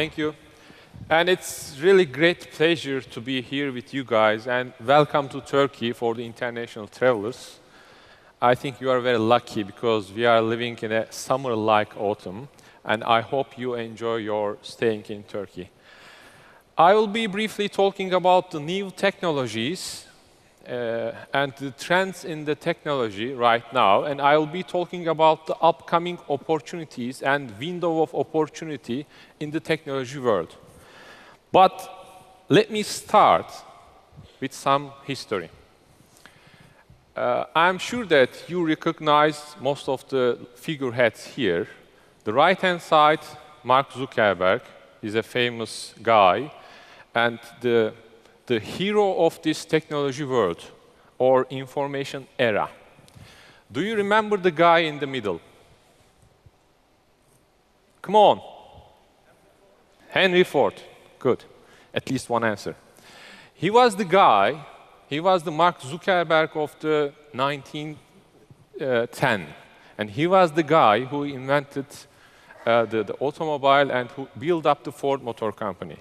Thank you. And it's really great pleasure to be here with you guys. And welcome to Turkey for the international travelers. I think you are very lucky because we are living in a summer-like autumn. And I hope you enjoy your staying in Turkey. I will be briefly talking about the new technologies and the trends in the technology right now. And I will be talking about the upcoming opportunities and window of opportunity in the technology world. But let me start with some history. I'm sure that you recognize most of the figureheads here. The right-hand side, Mark Zuckerberg, is a famous guy and the hero of this technology world or information era. Do you remember the guy in the middle? Come on. Henry Ford. Good. At least one answer. He was the guy, he was the Mark Zuckerberg of the 1910. And he was the guy who invented the automobile and who built up the Ford Motor Company.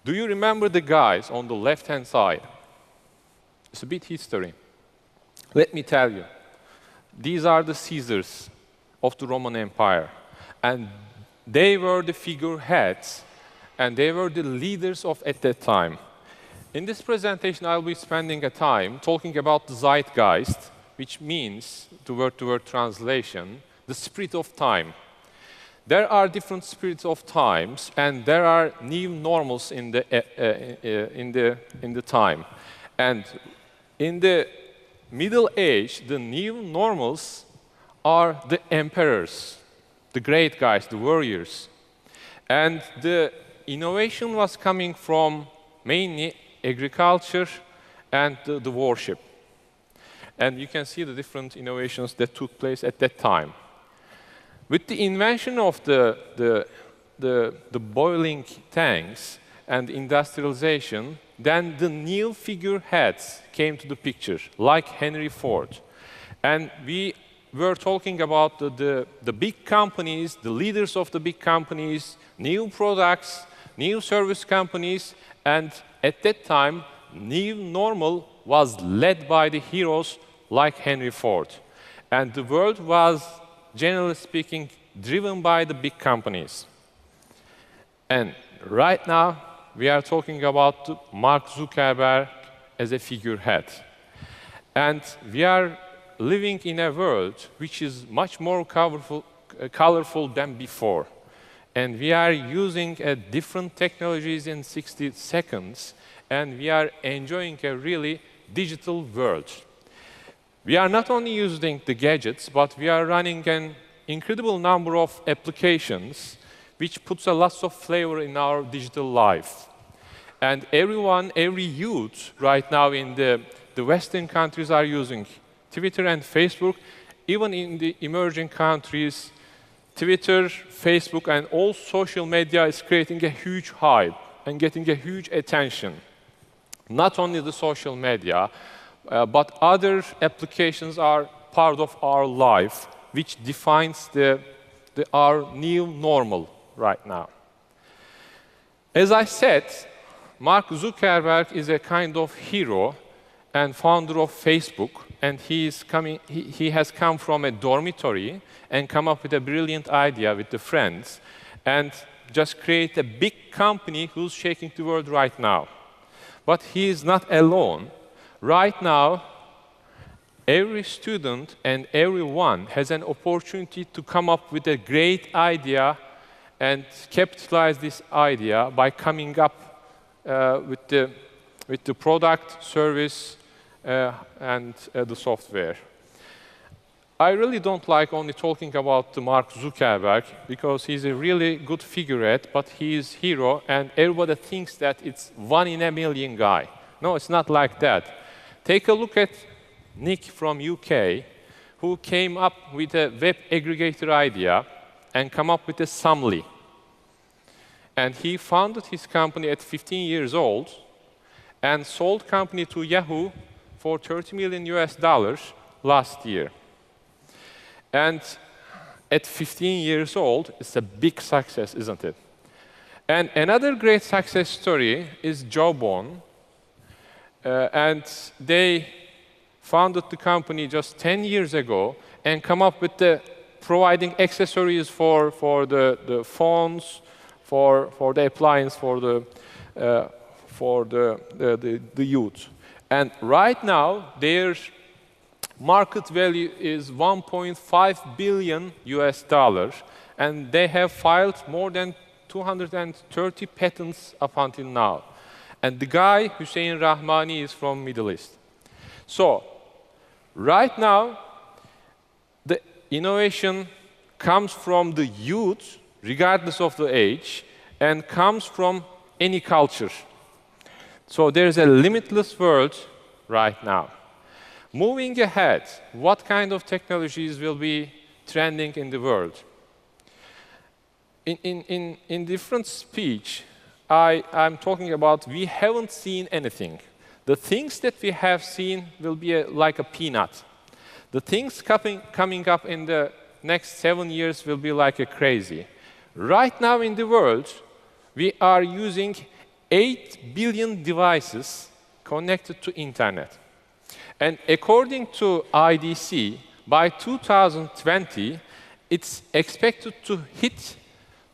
Do you remember the guys on the left-hand side? It's a bit history. Let me tell you. These are the Caesars of the Roman Empire. And they were the figureheads, and they were the leaders of at that time. In this presentation, I'll be spending a time talking about the zeitgeist, which means, the word-to-word translation, the spirit of time. There are different spirits of times, and there are new normals in the time. And in the Middle Age, the new normals are the emperors, the great guys, the warriors. And the innovation was coming from mainly agriculture and the worship. And you can see the different innovations that took place at that time. With the invention of the boiling tanks and industrialization, then the new figureheads came to the picture, like Henry Ford. And we were talking about the big companies, the leaders of the big companies, new products, new service companies, and at that time, new normal was led by the heroes like Henry Ford. And the world was, generally speaking, driven by the big companies. And right now, we are talking about Mark Zuckerberg as a figurehead. And we are living in a world which is much more colorful than before. And we are using different technologies in 60 seconds, and we are enjoying a really digital world. We are not only using the gadgets, but we are running an incredible number of applications which puts a lot of flavor in our digital life. And every youth right now in the Western countries are using Twitter and Facebook. Even in the emerging countries, Twitter, Facebook, and all social media is creating a huge hype and getting a huge attention. Not only the social media, but other applications are part of our life, which defines our new normal right now. As I said, Mark Zuckerberg is a kind of hero and founder of Facebook, and he has come from a dormitory and come up with a brilliant idea with the friends, and just create a big company who's shaking the world right now. But he is not alone. Right now, every student and everyone has an opportunity to come up with a great idea and capitalize this idea by coming up with the product, service, and the software. I really don't like only talking about Mark Zuckerberg because he's a really good figurehead, but he is hero, and everybody thinks that it's one in a million guy. No, it's not like that. Take a look at Nick from UK, who came up with a web aggregator idea and come up with a Samly. And he founded his company at 15 years old and sold company to Yahoo for $30 million last year. And at 15 years old, it's a big success, isn't it? And another great success story is Jawbone. And they founded the company just 10 years ago and come up with the providing accessories for the phones, for the appliance, for the youth. And right now, their market value is 1.5 billion US dollars, and they have filed more than 230 patents up until now. And the guy, Hussein Rahmani, is from Middle East. So, right now, the innovation comes from the youth, regardless of the age, and comes from any culture. So there's a limitless world right now. Moving ahead, what kind of technologies will be trending in the world? In different speech, I'm talking about we haven't seen anything. The things that we have seen will be like a peanut. The things coming up in the next 7 years will be like a crazy. Right now in the world, we are using 8 billion devices connected to internet. And according to IDC, by 2020, it's expected to hit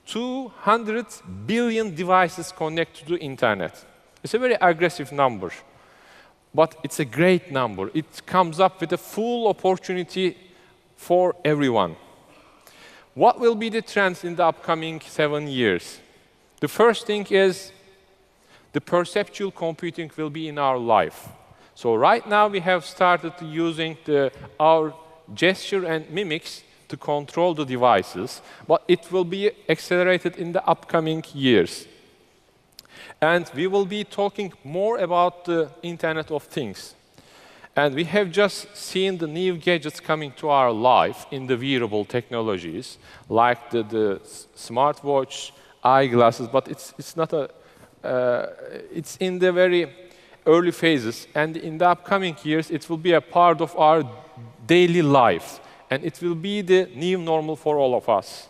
200 billion devices connected to internet. It's a very aggressive number, but it's a great number. It comes up with a full opportunity for everyone. What will be the trends in the upcoming 7 years? The first thing is the perceptual computing will be in our life. So right now we have started using our gesture and mimics to control the devices, but it will be accelerated in the upcoming years. And we will be talking more about the Internet of Things. And we have just seen the new gadgets coming to our life in the wearable technologies, like the smartwatch, eyeglasses, but it's not a, it's in the very early phases. And in the upcoming years, it will be a part of our daily life. And it will be the new normal for all of us.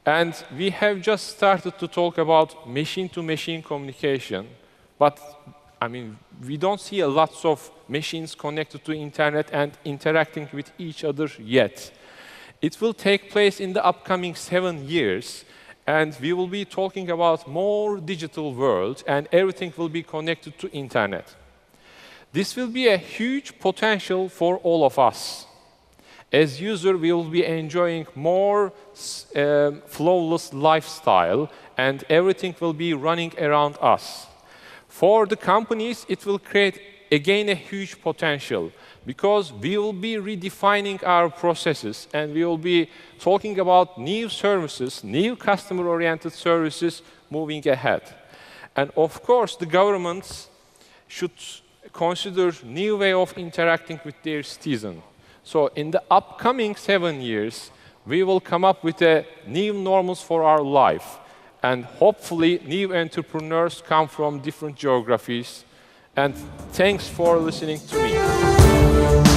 And we have just started to talk about machine-to-machine communication. But, I mean, we don't see a lot of machines connected to internet and interacting with each other yet. It will take place in the upcoming 7 years. And we will be talking about more digital world, and everything will be connected to internet. This will be a huge potential for all of us. As user, we will be enjoying more flawless lifestyle, and everything will be running around us. For the companies, it will create, again, a huge potential, because we will be redefining our processes, and we will be talking about new services, new customer-oriented services moving ahead. And of course, the governments should consider new way of interacting with their citizens. So in the upcoming 7 years, we will come up with a new normals for our life. And hopefully, new entrepreneurs come from different geographies. And thanks for listening to me.